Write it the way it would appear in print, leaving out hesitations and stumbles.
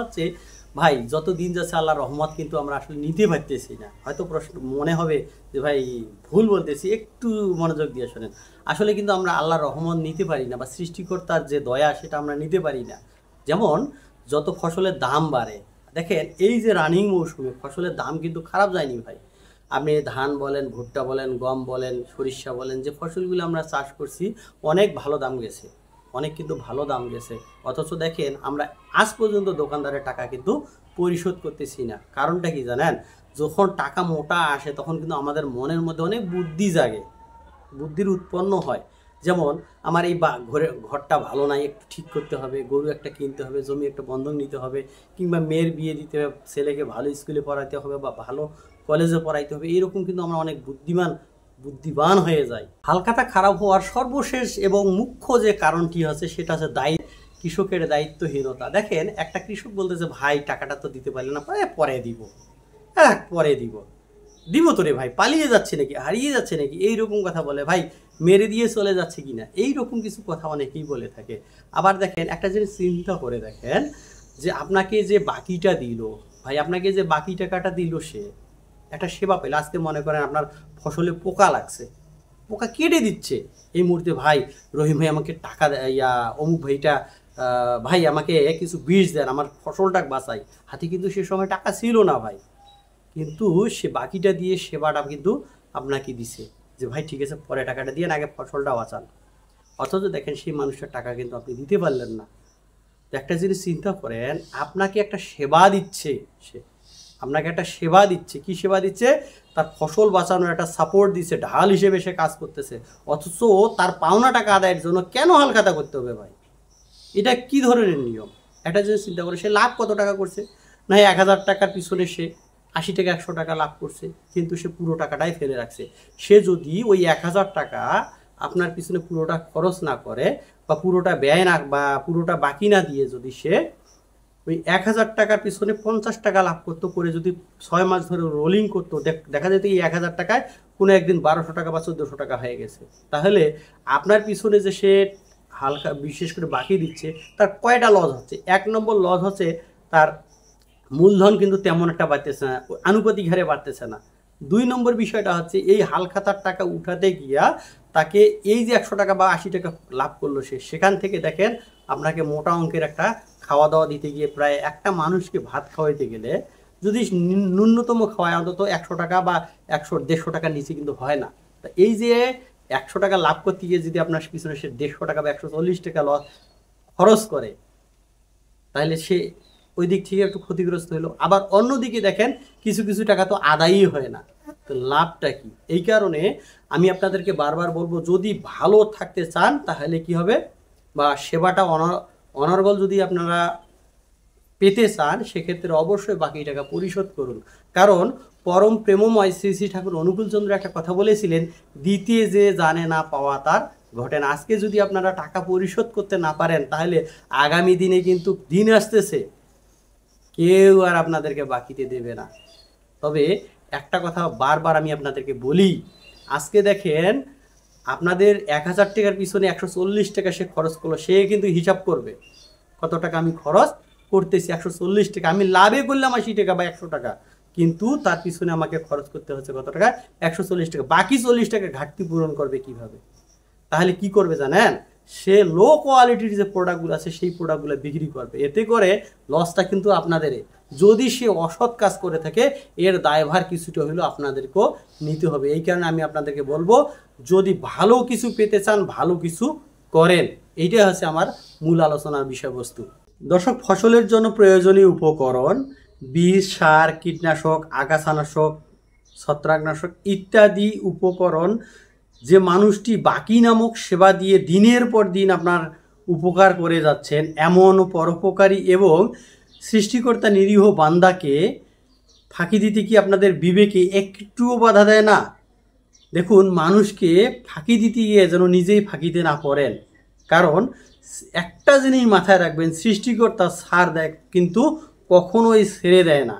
হচ্ছে ভাই যত দিন যাচ্ছে আল্লাহর রহমত কিন্তু আমরা আসলে নিতে পারতেছি না। হয়তো প্রশ্ন মনে হবে যে ভাই ভুল বলতেছি, একটু মনোযোগ দিয়ে শোনেন। আসলে কিন্তু আমরা আল্লাহর রহমত নিতে পারি না, বা সৃষ্টিকর্তার যে দয়া সেটা আমরা নিতে পারি না। যেমন যত ফসলের দাম বাড়ে, দেখেন এই যে রানিং মৌসুমে ফসলের দাম কিন্তু খারাপ যায়নি ভাই। আপনি ধান বলেন, ভুট্টা বলেন, গম বলেন, সরিষা বলেন, যে ফসলগুলো আমরা চাষ করছি অনেক ভালো দাম গেছে, অনেক কিন্তু ভালো দাম গেছে। অথচ দেখেন আমরা আজ পর্যন্ত দোকানদারের টাকা কিন্তু পরিশোধ করতেছি না। কারণটা কি জানেন? যখন টাকা মোটা আসে তখন কিন্তু আমাদের মনের মধ্যে অনেক বুদ্ধি জাগে, বুদ্ধির উৎপন্ন হয়। যেমন আমার এই ঘরটা ভালো নাই, একটু ঠিক করতে হবে, গরু একটা কিনতে হবে, জমি একটা বন্ধক নিতে হবে, কিংবা মেয়ের বিয়ে দিতে হবে, ছেলেকে ভালো স্কুলে পড়াইতে হবে বা ভালো কলেজে পড়াইতে হবে। এইরকম কিন্তু আমরা অনেক বুদ্ধিমান হয়ে যাই। হালখাতা খারাপ হওয়ার সর্বশেষ এবং মুখ্য যে কারণটি হচ্ছে সেটা হচ্ছে কৃষকের দায়িত্বহীনতা। দেখেন একটা কৃষক বলতেছে ভাই টাকাটা তো দিতে পারলে না, পরে দিব, হ্যাঁ পরে দিব তো রে ভাই, পালিয়ে যাচ্ছে নাকি, হারিয়ে যাচ্ছে নাকি, এইরকম কথা বলে। ভাই মেরে দিয়ে চলে যাচ্ছে কিনা, এইরকম কিছু কথা অনেকেই বলে থাকে। আবার দেখেন একটা জিনিস চিন্তা করে দেখেন, যে আপনাকে যে বাকিটা দিল, ভাই আপনাকে যে বাকি টাকাটা দিল, সে একটা সেবা পেলে। আজকে মনে করেন আপনার ফসলে পোকা লাগছে, পোকা কেটে দিচ্ছে, এই মুহূর্তে ভাই রহিম ভাই আমাকে টাকা অমুক ভাইটা ভাই আমাকে কিছু বিষ দেন, আমার ফসলটা বাঁচাই। হাতে কিন্তু সে সময় টাকা ছিল না ভাই, কিন্তু সে বাকিটা দিয়ে সেবাটা কিন্তু আপনাকে দিছে, যে ভাই ঠিক আছে পরে টাকাটা দিয়ে আগে ফসলটা বাঁচান। অথচ দেখেন সেই মানুষটার টাকা কিন্তু আপনি দিতে পারলেন না। তো একটা জিনিস চিন্তা করেন, আপনাকে একটা সেবা দিচ্ছে, সে আপনাকে একটা সেবা দিচ্ছে। কি সেবা দিচ্ছে? তার ফসল বাঁচানোর একটা সাপোর্ট দিচ্ছে, ঢাল হিসেবে সে কাজ করতেছে। অথচ তার পাওনা টাকা আদায়ের জন্য কেন হালখাতা করতে হবে ভাই? এটা কি ধরনের নিয়ম? একটা জিনিস চিন্তা করে, সে লাভ কত টাকা করছে? না 1000 টাকার পিছনে সে 80 টাকা 100 টাকা লাভ করছে, কিন্তু সে পুরো টাকাটাই ফেলে রাখছে। সে যদি ওই 1000 টাকা আপনার পিছনে পুরোটা খরচ না করে, বা পুরোটা ব্যয় না, বা পুরোটা বাকি না দিয়ে যদি সে ওই 1000 টাকার পিছনে 50 টাকা লাভ করতো, করে যদি 6 মাস ধরে রোলিং করতো, দেখা যেত এই 1000 টাকায় কোনো একদিন 1200 টাকা বা 1400 টাকা হয়ে গেছে। তাহলে আপনার পিছনে যে সে হালকা বিশেষ করে বাকি দিচ্ছে, তার কয়টা লস হচ্ছে? 1 নম্বর লস হচ্ছে তার মূলধন কিন্তু তেমন একটা বাড়তেছে না, আনুপাতিক হারে বাড়তেছে না। 2 নম্বর বিষয়টা হচ্ছে এই হালখাতার টাকা উঠাতে গিয়া তাকে এই যে 100 টাকা বা 80 টাকা লাভ করলো সে, সেখান থেকে দেখেন আপনাকে মোটা অঙ্কের একটা খাওয়া দাওয়া দিতে গিয়ে, প্রায় একটা মানুষকে ভাত খাওয়াইতে গেলে যদি ন্যূনতম খাওয়ায় অন্তত 100 টাকা বা 100-150 টাকার নিচে কিন্তু হয় না। তা এই যে 100 টাকা লাভ করতে গিয়ে যদি আপনার পিছনে সে 150 টাকা বা 140 টাকা খরচ করে, তাহলে সে ওই দিক থেকে একটু ক্ষতিগ্রস্ত হলো। আবার অন্যদিকে দেখেন কিছু কিছু টাকা তো আদায়ই হয় না, তো লাভটা কি? এই কারণে আমি আপনাদেরকে বারবার বলবো, যদি ভালো থাকতে চান তাহলে কি হবে, বা সেবাটা অনর্গল যদি আপনারা পেতে চান, সেক্ষেত্রে অবশ্যই বাকি টাকা পরিশোধ করুন। কারণ পরম প্রেমময় শ্রী শ্রী ঠাকুর অনুকূলচন্দ্র একটা কথা বলেছিলেন, দিতে যে জানে না পাওয়া তার ঘটে না। আজকে যদি আপনারা টাকা পরিশোধ করতে না পারেন, তাহলে আগামী দিনে কিন্তু দিন আসতেছে কেউ আর আপনাদেরকে বাকিতে দেবে না। তবে একটা কথা বারবার আমি আপনাদেরকে বলি, আজকে দেখেন আপনাদের 1000 টাকার পিছনে 140 টাকা সে খরচ করলো, সে কিন্তু হিসাব করবে কত টাকা আমি খরচ করতেছি। 140 টাকা আমি লাভে করলাম 80 টাকা বা 100 টাকা, কিন্তু তার পিছনে আমাকে খরচ করতে হচ্ছে কত টাকা? 140 টাকা। বাকি 40 টাকা ঘাটতি পূরণ করবে কিভাবে? তাহলে কি করবে জানেন? সে লো কোয়ালিটির যে প্রোডাক্টগুলো আছে সেই প্রোডাক্টগুলো বিক্রি করবে। এতে করে লসটা কিন্তু আপনাদেরই। যদি সে অসৎ কাজ করে থাকে, এর দায়ভার কিছুটা হলেও আপনাদেরকেও নিতে হবে। এই কারণে আমি আপনাদেরকে বলবো, যদি ভালো কিছু পেতে চান ভালো কিছু করেন। এইটাই হচ্ছে আমার মূল আলোচনার বিষয়বস্তু। দর্শক, ফসলের জন্য প্রয়োজনীয় উপকরণ, বীজ, সার, কীটনাশক, আগাছানাশক, ছত্রাকনাশক ইত্যাদি উপকরণ যে মানুষটি বাকি নামক সেবা দিয়ে দিনের পর দিন আপনার উপকার করে যাচ্ছেন, এমন পরোপকারী এবং সৃষ্টিকর্তা নিরীহ বান্দাকে ফাঁকি দিতে কি আপনাদের বিবেকে একটুও বাধা দেয় না? দেখুন, মানুষকে ফাঁকি দিতে গিয়ে যেন নিজেই ফাঁকিতে না পড়েন। কারণ একটা জিনিস মাথায় রাখবেন, সৃষ্টিকর্তা ছাড় দেয় কিন্তু কখনোই ছেড়ে দেয় না।